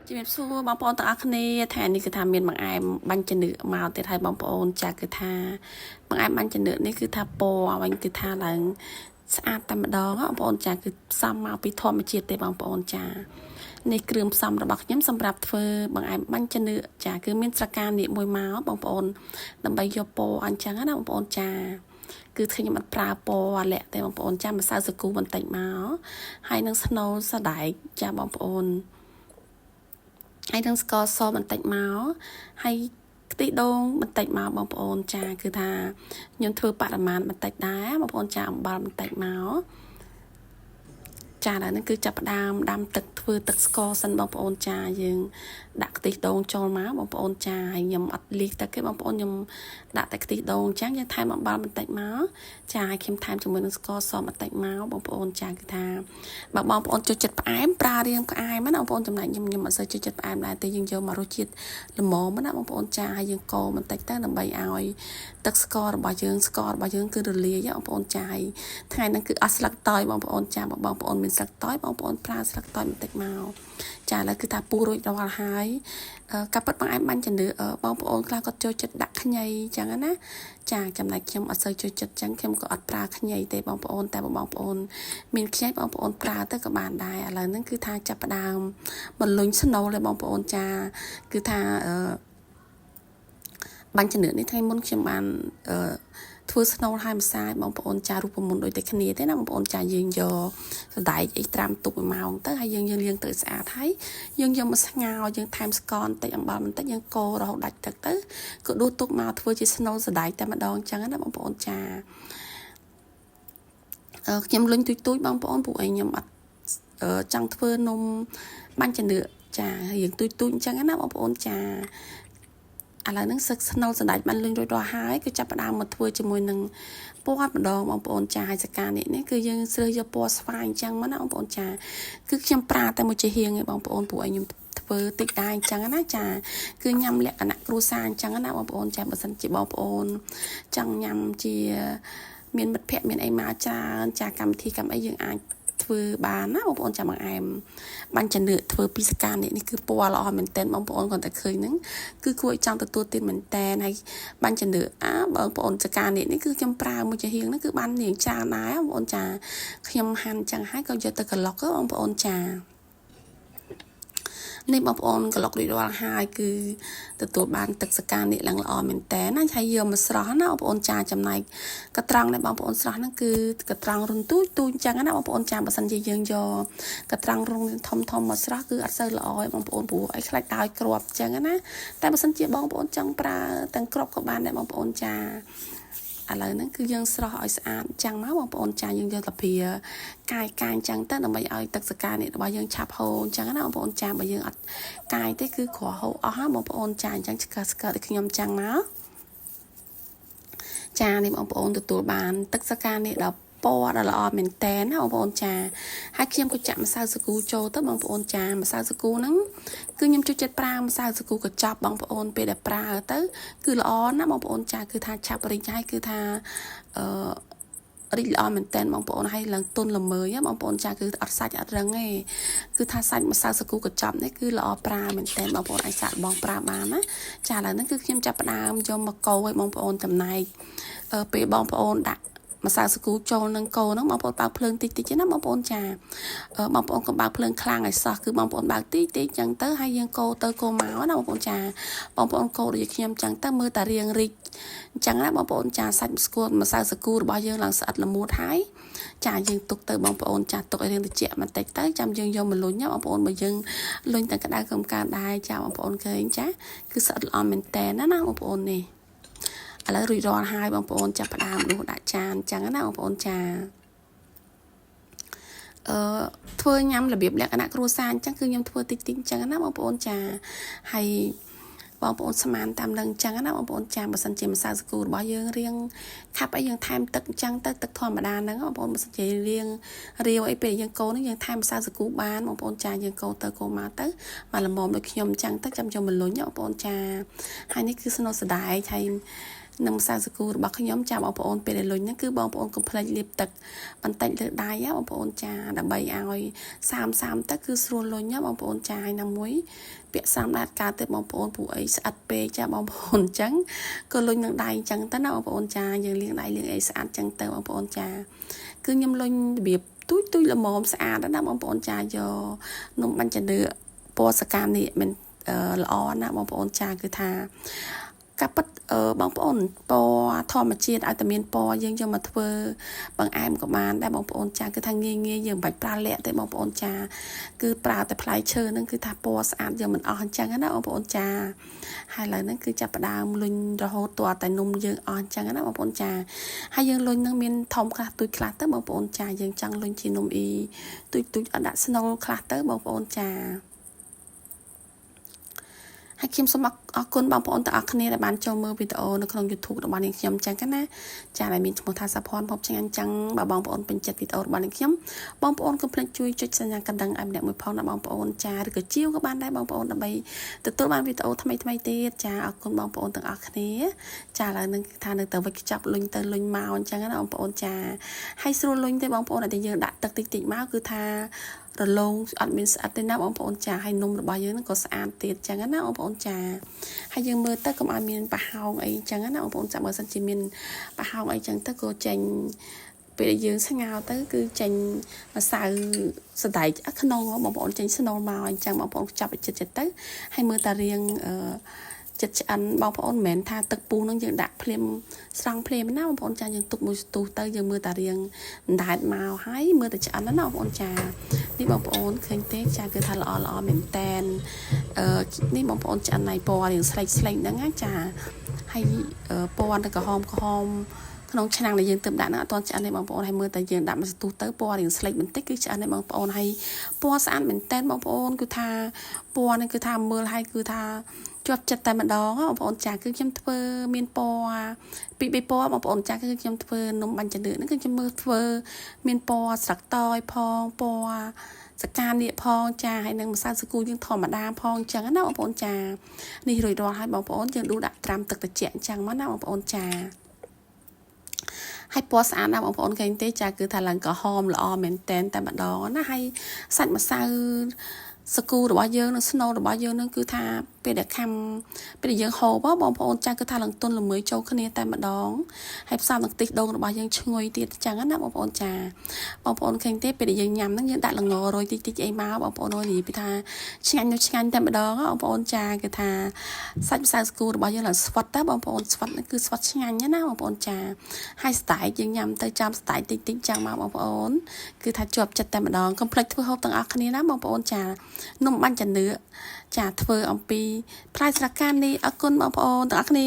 ជំរាបសួរបងប្អូនទាំងអស់គ្នាថ្ងៃនេះគឺថាមានបង្អែមបាញ់ចំនួនមកទៀតហើយបងប្អូនចាគឺថាបង្អែមបាញ់ចំនួននេះគឺថាពណ៌វិញគឺថាឡើងស្អាតតែម្ដងបងប្អូនចាគឺផ្សំមកពីធម្មជាតិទេបងប្អូនចានេះគ្រឿងផ្សំរបស់ខ្ញុំសម្រាប់ធ្វើបង្អែមបាញ់ចំនួនចាគឺមានស្រកានាគមួយមកបងប្អូនដើម្បីយកពណ៌អញ្ចឹងណាបងប្អូនចាគឺខ្ញុំអត់ប្រើពណ៌លាក់ទេបងប្អូនចាម្សៅសាគូបន្តិចមកហើយនឹងស្នូលសដែកចាបងប្អូនហើយនឹងស្ករសបន្តិចមកហើយខ្ទិះដូងបន្តិចមកបងប្អូនចាគឺថាខ្ញុំធ្វើបរិមាណបន្តិចដែរបងប្អូនចាអំបិលបន្តិចមកចាដល់នេះគឺចាប់ផ្ដើមដាំទឹកធ្វើទឹកស្ករសិនបងប្អូនចាយើងដាក់ខ្ទិះដូងចូលមកបងប្អូនចាហើយខ្ញុំអត់លីសទឹកទេបងប្អូនខ្ញុំដាក់តែខ្ទិះដូងអញ្ចឹងយើងថែមអំបិលបន្តិចមកចាហើយខ្ញុំថែមជាមួយនឹងស្ករសបន្តិចមកបងប្អូនចាគឺថាបើបងប្អូនចូលចិត្តផ្អែមប្រើរៀងផ្អែមណាបងប្អូនចំណែកខ្ញុំអត់សូវចូលចិត្តផ្អែមដែរទេយើងយកមករសជាតិល្មមណាបងប្អូនចាហើយយើងកូរបន្តិចទៅដើម្បីឲ្យទឹកស្កររបស់យើងគឺរលាយបងប្អូនចាហើយថ្ងៃហ្នឹងគឺអស់ស្លឹកតើយបងប្អូនចាបងប្អូនមានស្លឹកតើយបងប្អូនប្រើស្លឹកតើយបន្តិចមកចាឥឡូវគឺថាពុះរួចរាល់ហើយកាប់ពិតបង្អែមបាញ់ចំនួនបងប្អូនខ្លះគាត់ចូលចិត្តដាក់ខ្ញីអញ្ចឹងណាចាចំណែកខ្ញុំអត់សូវចូលចិត្តអញ្ចឹងខ្ញុំក៏អត់ប្រើខ្ញីទេបងប្អូនតែបងប្អូនមានខ្ញីបងប្អូនប្រើទៅក៏បានដែរឥឡូវហ្នឹងគឺថាចាប់ផ្ដើមបន្លុញស្នូលเลยបងប្អូនចាគឺថាបាញ់ចំនួននេះថ្ងៃមុនខ្ញុំបានធ្វើស្នូលហើយម្សៅបងប្អូនចារូបមន្តដូចតែគ្នាទេណាបងប្អូនចាយើងយកសណ្ដែកអីត្រាំទុក1ម៉ោងទៅហើយយើងលាងទឹកស្អាតហើយយើងយកមកស្ងោរយើងថែមស្ករបន្តិចអំបិលបន្តិចយើងកូររហូតដាច់ទឹកទៅក៏ដួសទុកមកធ្វើជាស្នូលសណ្ដែកតែម្ដងអញ្ចឹងណាបងប្អូនចាខ្ញុំលុញទូចបងប្អូនពួកឯងខ្ញុំអត់ចង់ធ្វើនំបាញ់ចំនួនចាយើងទូចអញ្ចឹងណាបងប្អូនចាឥឡូវហ្នឹងសឹកស្នូលសណ្ដែកបានលុញរួចរាល់ហើយគឺចាប់ផ្ដើមមកធ្វើជាមួយនឹងពណ៌ម្ដងបងប្អូនចាហើយសកានេះគឺយើងស្រើសយកពណ៌ស្វាយអញ្ចឹងមកណាបងប្អូនចាគឺខ្ញុំប្រើតែមួយជាហៀងឯងបងប្អូនពួកឯងខ្ញុំធ្វើតិចដែរអញ្ចឹងណាចាគឺញ៉ាំលក្ខណៈគ្រួសារអញ្ចឹងណាបងប្អូនចាបើសិនជាបងប្អូនចង់ញ៉ាំជាមានមិត្តភ័ក្តិមានអីមកច្រើនចាកម្មវិធីកម្មអីយើងអាចធ្វើបានណាបងប្អូនចាំបង្អែមបាញ់ចំនួនធ្វើពីសកានេះគឺពណ៌ល្អមែនតើបងប្អូនគាត់តែឃើញហ្នឹងគឺគួរឲ្យចង់ទទួលទានមែនតើហើយបាញ់ចំនួនបងប្អូនសកានេះគឺខ្ញុំប្រើមួយជាហៀងហ្នឹងគឺបាននាងចាដែរបងប្អូនចាខ្ញុំហាន់ចឹងហើយក៏យកទៅក្លុកបងប្អូនចានេះបងប្អូនក្លុករួចរាល់ហើយគឺទទួលបានទឹកសកានេះឡើងល្អមែនតើណាហើយយកមកស្រោះណាបងប្អូនចាចំណែកកត្រង់ដែលបងប្អូនស្រោះហ្នឹងគឺកត្រង់រុនទូចអញ្ចឹងណាបងប្អូនចាបើសិនជាយើងយកកត្រង់រុនធំមកស្រោះគឺអត់សូវល្អទេបងប្អូនព្រោះឲ្យខ្លាច់ដោយគ្រាប់អញ្ចឹងណាតែបើសិនជាបងប្អូនចង់ប្រើទាំងគ្រាប់ក៏បានដែរបងប្អូនចាឥឡូវហ្នឹងគឺយើងស្រោះឲ្យស្អាតចាំងមកបងប្អូនចាយើងយកតាភាកាយអញ្ចឹងទៅដើម្បីឲ្យទឹកសកានេះរបស់យើងឆាប់ហូរអញ្ចឹងណាបងប្អូនចាបើយើងអត់កាយទេគឺក្រហូរអស់ហ្នឹងបងប្អូនចាអញ្ចឹងស្កើដូចខ្ញុំអញ្ចឹងមកចានេះបងប្អូនទទួលបានទឹកសកានេះដល់ពណ៌ដ៏ល្អមែនតើណាបងប្អូនចាហើយខ្ញុំក៏ចាក់ម្សៅសាគូចូលទៅបងប្អូនចាម្សៅសាគូហ្នឹងគឺខ្ញុំចូលចិត្តប្រើម្សៅសាគូកញ្ចប់បងប្អូនពេលដែលប្រើទៅគឺល្អណាបងប្អូនចាគឺថាឆាប់រីកហើយគឺថារីកល្អមែនតើបងប្អូនហើយឡើងទន់ល្មើយបងប្អូនចាគឺអត់សាច់អត់រឹងទេគឺថាសាច់ម្សៅសាគូកញ្ចប់នេះគឺល្អប្រើមែនតើបងប្អូនអាចសាកបងប្រើបានណាចាឥឡូវហ្នឹងគឺខ្ញុំចាប់ផ្ដើមយកមកកូរឲ្យបងប្អូនចំណែកពេលបងប្អូនដាក់ម្សៅសាគូចូលនឹងកូរហ្នឹងបងប្អូនបើកភ្លើងតិចណាបងប្អូនចាបងប្អូនកុំបើកភ្លើងខ្លាំងឲ្យសោះគឺបងប្អូនបើកតិចអញ្ចឹងទៅហើយយើងកូរទៅកូរមកណាបងប្អូនចាបងប្អូនកូរដូចខ្ញុំអញ្ចឹងទៅមើលតារៀងរីកអញ្ចឹងណាបងប្អូនចាសាច់ស្គួតម្សៅសាគូរបស់យើងឡើងស្អិតល្មួតហើយចាយើងទុកទៅបងប្អូនចាទុកឲ្យរៀងត្រជាក់បន្តិចទៅចាំយើងយកមកលុញណាបងប្អូនបើយើងលុញតែក្តៅកំកាដែរចាបងប្អូនឃើញចាគឺស្អិតល្អមែនតើណាបងប្អូននេះឥឡូវរួចរាល់ហើយបងប្អូនចាប់ផ្ដើមដួសដាក់ចានអញ្ចឹងណាបងប្អូនចាធ្វើញ៉ាំរបៀបលក្ខណៈគ្រួសារអញ្ចឹងគឺខ្ញុំធ្វើតិចអញ្ចឹងណាបងប្អូនចាហើយបងប្អូនស្មានតាមនឹងអញ្ចឹងណាបងប្អូនចាបើសិនជាម្សៅសាគូរបស់យើងរៀងខាប់អីយើងថែមទឹកអញ្ចឹងទៅទឹកធម្មតាហ្នឹងបងប្អូនបើសិនជារៀងរាវអីពេលយើងកូរនេះយើងថែមម្សៅសាគូបានបងប្អូនចាយើងកូរទៅកូរមកទៅមកល្មមដូចខ្ញុំអញ្ចឹងទៅចាំយកមកលុញបងប្អូនចាហើយនេះគឺស្នូលសណ្ដែកហើយ នឹងម្សៅសាគូរបស់ខ្ញុំចាបងប្អូនពេលដែលលុញហ្នឹងគឺបងប្អូនកុំភ្លេចលាបទឹកបន្តិចលើដៃបងប្អូនចាដើម្បីឲ្យសាមទឹកគឺស្រួលលុញបងប្អូនចាហើយណាមួយពាក់សាមដាតកើតទៅបងប្អូនព្រោះអីស្អិតពេកចាបងប្អូនអញ្ចឹងក៏លុញនឹងដៃអញ្ចឹងទៅណាបងប្អូនចាយើងលាងដៃលាងអីស្អាតអញ្ចឹងទៅបងប្អូនចាគឺខ្ញុំលុញរបៀបទូចល្មមស្អាតណាបងប្អូនចាយកនំបាញ់ចានឿពណ៌សកានេះមិនល្អណាបងប្អូនចាគឺថាកាពិតបងប្អូនពណ៌ធម្មជាតិឲ្យតែមានពណ៌យើងយកមកធ្វើបង្អែមក៏បានដែរបងប្អូនចាគឺថាងាយយើងមិនបាច់ប្រើលក្ខទេបងប្អូនចាគឺប្រើតែផ្លែឈើហ្នឹងគឺថាពណ៌ស្អាតយកមិនអស់អញ្ចឹងណាបងប្អូនចាហើយឥឡូវហ្នឹងគឺចាប់ផ្ដើមលុញរហូតទាល់តែនំយើងអស់អញ្ចឹងណាបងប្អូនចាហើយយើងលុញហ្នឹងមានធំខ្លះទូចខ្លះទៅបងប្អូនចាយើងចង់លុញជានំអ៊ីទូចអត់ដាក់ស្នូលខ្លះទៅបងប្អូនចាហើយខ្ញុំសូមអរគុណបងប្អូនទាំងអស់គ្នាដែលបានចូលមើលវីដេអូនៅក្នុង YouTube របស់នាងខ្ញុំចឹងណាចាដែលមានឈ្មោះថាសាផនភពឆ្ងាញ់ចឹងបើបងប្អូនពេញចិត្តវីដេអូរបស់នាងខ្ញុំបងប្អូនកុំភ្លេចជួយចុចសញ្ញាកណ្ដឹងឲ្យម្នាក់មួយផងណាបងប្អូនចាឬក៏ជាវក៏បានដែរបងប្អូនដើម្បីទទួលបានវីដេអូថ្មីទៀតចាអរគុណបងប្អូនទាំងអស់គ្នាចាឥឡូវនឹងថានៅទៅវិចខ្ចប់លុញទៅលុញមកអញ្ចឹងណាបងប្អូនចាហើយស្រួលលុញទេបងប្អូនតែយើងដាក់ទឹកតិចមកគឺថារលោងអត់មានស្អិតទេណាបងប្អូនចាហើយនំរបស់យើងហ្នឹងក៏ស្អាតទៀតចឹងណាបងប្អូនចាហើយយើងមើលទៅកុំឲ្យមានប្រហោងអីចឹងណាបងប្អូនចាបើសិនជាមានប្រហោងអីចឹងទៅក៏ចេញពេលយើងស្ងោរទៅគឺចេញម្សៅសណ្តែកក្នុងបងប្អូនចេញស្នូលមកអញ្ចឹងបងប្អូនចាប់ឲ្យចិត្តទៅហើយមើលតារៀងចិត្តឆ្អិនបងប្អូនមិនមែនថាទឹកពុះនឹងយើងដាក់ភ្លាមស្រង់ភ្លាមណាបងប្អូនចាយើងទុកមួយស្ទុះទៅយើងមើលតារៀងអណ្ដែតមកហើយមើលតែឆ្អិនណាបងប្អូនចានេះបងប្អូនឃើញទេចាគឺថាល្អមែនតែននេះបងប្អូនឆ្អិនណៃពណ៌រៀងស្លេកហ្នឹងណាចាហើយពណ៌ទៅក្រហមក្នុងឆ្នាំងដែលយើងទើបដាក់ហ្នឹងអត់ទាន់ឆ្អិនទេបងប្អូនហើយមើលតែយើងដាក់មកស្ទុះទៅពណ៌រៀងស្លេកបន្តិចគឺឆ្អិនទេបងប្អូនហើយពណ៌ស្អាតមែនតែនបងប្អូនគឺថាពណ៌នេះគឺថាមើលហើយគឺថាជាប់ចិត្តតែម្ដងបងប្អូនចាគឺខ្ញុំធ្វើមានពណ៌ពីរបីពណ៌បងប្អូនចាគឺខ្ញុំធ្វើនំបាញ់ចានឿហ្នឹងគឺខ្ញុំមើលធ្វើមានពណ៌ស្លឹកតយផងពណ៌សកានៀកផងចាហើយនឹងម្សៅសាគូយើងធម្មតាផងអញ្ចឹងណាបងប្អូនចានេះរួចរាល់ហើយបងប្អូនយើងដួសដាក់ត្រាំទឹកត្រជាក់អញ្ចឹងមកណាបងប្អូនចាហើយពណ៌ស្អាតណាស់បងប្អូនឃើញទេចាគឺថាឡើងក្រហមល្អមែនតែនតែម្ដងណាហើយសាច់ម្សៅសាគូរបស់យើងនិងស្នូលរបស់យើងនឹងគឺថាពេលដែលខាំពេលដែលយើងហូបបងប្អូនចាគឺថាឡើងទុនល្មើចូលគ្នាតែម្ដងហើយផ្សំនឹងខ្ទិះដូងរបស់យើងឈ្ងុយទៀតចឹងណាបងប្អូនចាបងប្អូនឃើញទេពេលដែលយើងញ៉ាំហ្នឹងយើងដាក់ល្ងរយតិចអីមកបងប្អូននិយាយពីថាឆ្ងាញ់តែម្ដងបងប្អូនចាគឺថាសាច់ម្សៅសាគូរបស់យើងឡើងស្វិតតែបងប្អូនស្វិតហ្នឹងគឺស្វិតឆ្ងាញ់ណាបងប្អូនចាហើយស្តែកយើងញ៉ាំទៅចាំស្តែកតិចចឹងមកបងប្អូនគឺថាជាប់ចិត្តតែម្ដងកុំភ្លេចធ្វើហូបទាំងអស់គ្នាណាបងប្អូនចានំបាញ់ចានឿចាធ្វើអំពីផ្លែស្រកានាគអរគុណបងប្អូនទាំងអស់គ្នា